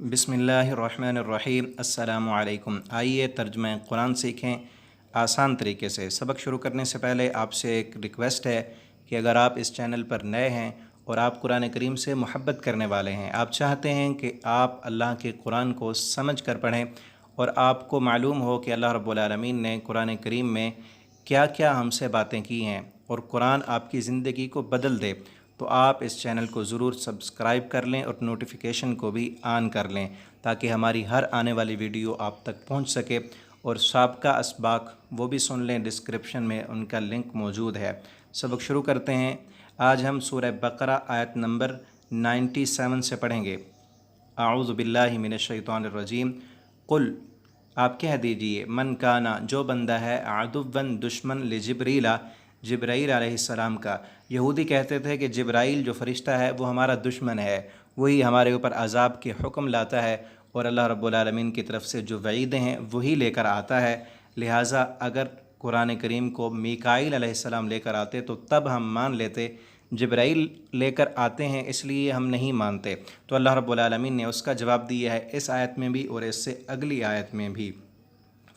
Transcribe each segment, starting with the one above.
बिस्मिल्लाहिर्रहमानिर्रहीम। अस्सलामु अलैकुम। आइए तर्जुमा कुरान सीखें आसान तरीके से। सबक शुरू करने से पहले आपसे एक रिक्वेस्ट है कि अगर आप इस चैनल पर नए हैं और आप कुरान करीम से मोहब्बत करने वाले हैं, आप चाहते हैं कि आप अल्लाह के कुरान को समझ कर पढ़ें और आपको मालूम हो कि अल्लाह रब्बुल आलमीन ने कुरान करीम में क्या क्या हमसे बातें की हैं और कुरान आपकी ज़िंदगी को बदल दे, तो आप इस चैनल को ज़रूर सब्सक्राइब कर लें और नोटिफिकेशन को भी ऑन कर लें ताकि हमारी हर आने वाली वीडियो आप तक पहुंच सके। और साबका असबाक वो भी सुन लें, डिस्क्रिप्शन में उनका लिंक मौजूद है। सबक शुरू करते हैं। आज हम सूरह बकरा आयत नंबर 97 से पढ़ेंगे। आऊज़ु बिल्लाहि मिनश शैतानिर रजीम। कुल, आप कह दीजिए, मन काना, जो बंदा है, आदुवन, दुश्मन, लिजिब्रीला, जिब्राईल अलैहिस्सलाम का। यहूदी कहते थे कि जिब्राईल जो फ़रिश्ता है वो हमारा दुश्मन है, वही हमारे ऊपर अज़ाब के हुक्म लाता है और अल्लाह रब्बुल आलमीन की तरफ से जो वईदें हैं वही लेकर आता है। लिहाजा अगर कुरान करीम को मीकाईल अलैहिस्सलाम लेकर आते तो तब हम मान लेते, जिब्राईल लेकर आते हैं इसलिए हम नहीं मानते। तो अल्लाह रब्बुल आलमीन ने उसका जवाब दिया है इस आयत में भी और इससे अगली आयत में भी।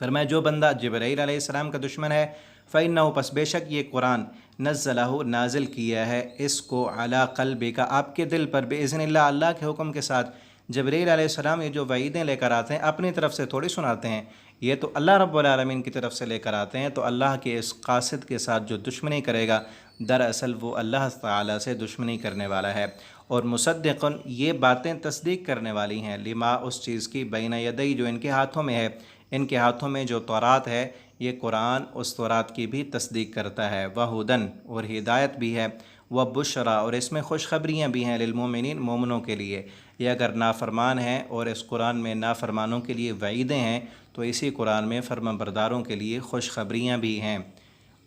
फरमाया, जो बंदा जिब्राईल अलैहिस्सलाम का दुश्मन है, फ़इन्नहु, पस बेशक ये कुरान, नज़्ज़लहु, नाजिल किया है इसको, अला क़ल्बिका, आपके दिल पर, बिइज़्निल्लाह, अल्लाह के हुक्म के साथ। जिब्राईल अलैहिस्सलाम ये जो वईदें लेकर आते हैं अपनी तरफ से थोड़ी सुनाते हैं, ये तो अल्लाह रब्बुल आलमीन की तरफ से लेकर आते हैं। तो अल्लाह के इस कासिद के साथ जो दुश्मनी करेगा, दरअसल वो अल्लाह ताला से दुश्मनी करने वाला है। और मुसद्दिक़ुन, ये बातें तस्दीक करने वाली हैं, लिमा, उस चीज़ की, बैन यदई, जो इनके हाथों में है। इनके हाथों में जो तौरात है, ये कुरान उस तौरात की भी तस्दीक करता है। व हुदन, और हिदायत भी है। व बुशरा, और इसमें खुशखबरियाँ भी हैं, लिलमोमिनीन, मोमिनों के लिए। ये अगर नाफरमान हैं और इस कुरान में नाफरमानों के लिए वईदें हैं, तो इसी कुरान में फर्माबरदारों के लिए खुशखबरियाँ भी हैं।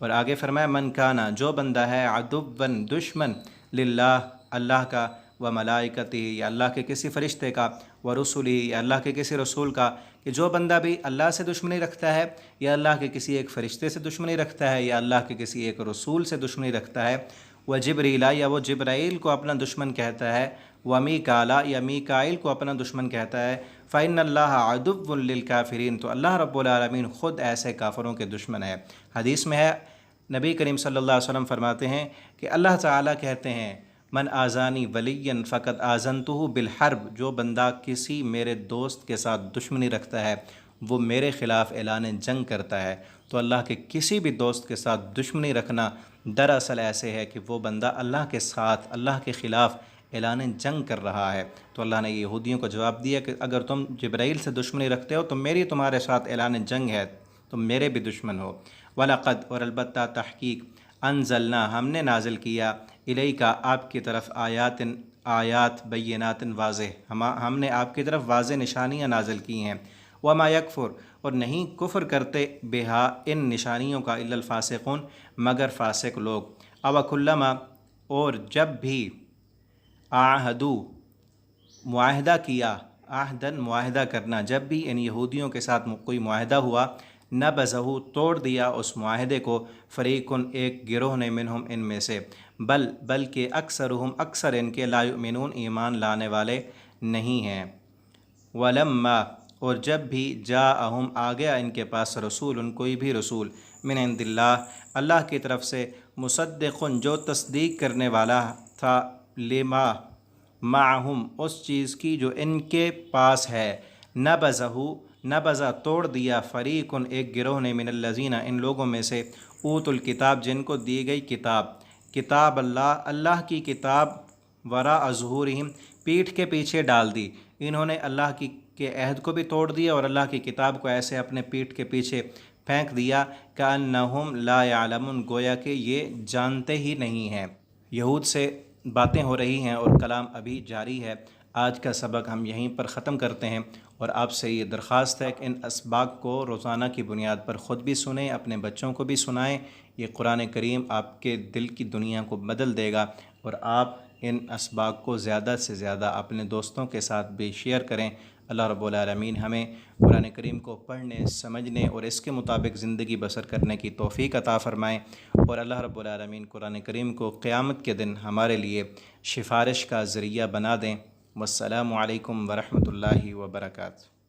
और आगे फरमाया, मन काना, जो बंदा है, अदुव्वन, दुश्मन, लिल्लाह, अल्लाह का, व मलाइकतिही, या अल्लाह के किसी फ़रिश्ते का, व रसूलिही, या अल्लाह के किसी रसूल का, कि जो बंदा भी अल्लाह से दुश्मनी रखता है, या अल्लाह के किसी एक फ़रिश्ते से दुश्मनी रखता है, या अल्लाह के किसी एक रसूल से दुश्मनी रखता है, व जिब्रीला, या वो जिब्राईल को अपना दुश्मन कहता है, व मीकाला, या मीकाईल को अपना दुश्मन कहता है, फ़इन्नल्लाह अदुव्वुन लिलकाफ़िरीन, तो अल्लाह रब्बुल आलमीन ख़ुद ऐसे काफ़रों के दुश्मन है। हदीस में है, नबी करीम सल्लल्लाहु अलैहि वसल्लम फरमाते हैं कि अल्लाह ताला कहते हैं, मन आज़ानी वलियन फ़क़द आज़नतुहु बिलहर्ब, जो बंदा किसी मेरे दोस्त के साथ दुश्मनी रखता है वो मेरे ख़िलाफ़ ऐलान जंग करता है। तो अल्लाह के किसी भी दोस्त के साथ दुश्मनी रखना दरअसल ऐसे है कि वो बंदा अल्लाह के साथ, अल्लाह के ख़िलाफ़ ऐलान जंग कर रहा है। तो अल्लाह ने यहूदियों को जवाब दिया कि अगर तुम जिब्राईल से दुश्मनी रखते हो तो मेरी तुम्हारे साथ ऐलान जंग है, तुम मेरे भी दुश्मन हो। वलक़द, और अलबत्ता तहक़ीक़, अनज़लना, हमने नाजिल किया, इलैका, आपकी तरफ, आयातिन, आयात, बय्यिनातिन, वाज़ेह, हमने आपकी तरफ वाज़ेह निशानियाँ नाजिल की हैं। वमा यकफ़ुर, और नहीं कुफ़र करते, बिहा, इन निशानियों का, इल्लल फ़ासिक़ून, मगर फ़ासिक़ लोग। अवकुल्लमा, और जब भी, आहदू, मुआहदा किया, आहदन, मुआहदा करना, जब भी इन यहूदियों के साथ कोई मुआहदा हुआ, नबज़हु, तोड़ दिया उस मुआहदे को, फ़रीक़ुन, एक गिरोह ने, मिनहुम, इनमें से, बल्कि अक्सरुहुम, अक्सर इनके, ला युमिनून, ईमान लाने वाले नहीं हैं। वलम्मा, और जब भी, जाअहुम, आ गया इनके पास, रसूल, कोई भी रसूल, मिन इंदिल्लाह, अल्लाह की तरफ से, मुसद्दिक़ुन, जो तस्दीक करने वाला था, लिमा, माहुम, उस चीज़ की जो इनके पास है, नबज़हु, नबज़ा, तोड़ दिया, फ़रीक़ुन, एक गिरोह ने, मिनल्लज़ीना, इन लोगों में से, ऊतुल किताब, जिनको दी गई किताब, किताब अल्लाह, अल्लाह की किताब, वरा अज़हूरिहिम, पीठ के पीछे डाल दी। इन्होंने अल्लाह की के अहद को भी तोड़ दिया और अल्लाह की किताब को ऐसे अपने पीठ के पीछे फेंक दिया, कअन्नहुम ला यअलमुन, गोया कि ये जानते ही नहीं हैं। यहूद से बातें हो रही हैं और कलाम अभी जारी है। आज का सबक हम यहीं पर ख़त्म करते हैं और आपसे ये दरख्वास्त है कि इन असबाक को रोज़ाना की बुनियाद पर ख़ुद भी सुनें, अपने बच्चों को भी सुनाएं। ये कुरान करीम आपके दिल की दुनिया को बदल देगा और आप इन असबाक को ज़्यादा से ज़्यादा अपने दोस्तों के साथ भी शेयर करें। अल्लाह रब्बुल आलमीन हमें कुरान करीम को पढ़ने, समझने और इसके मुताबिक ज़िंदगी बसर करने की तौफ़ीक़ अता फ़रमाएँ और अल्लाह रब्बुल आलमीन कुरान करीम को क़यामत के दिन हमारे लिए सिफ़ारिश का ज़रिया बना दें। والسلام علیکم ورحمۃ اللہ وبرکاتہ۔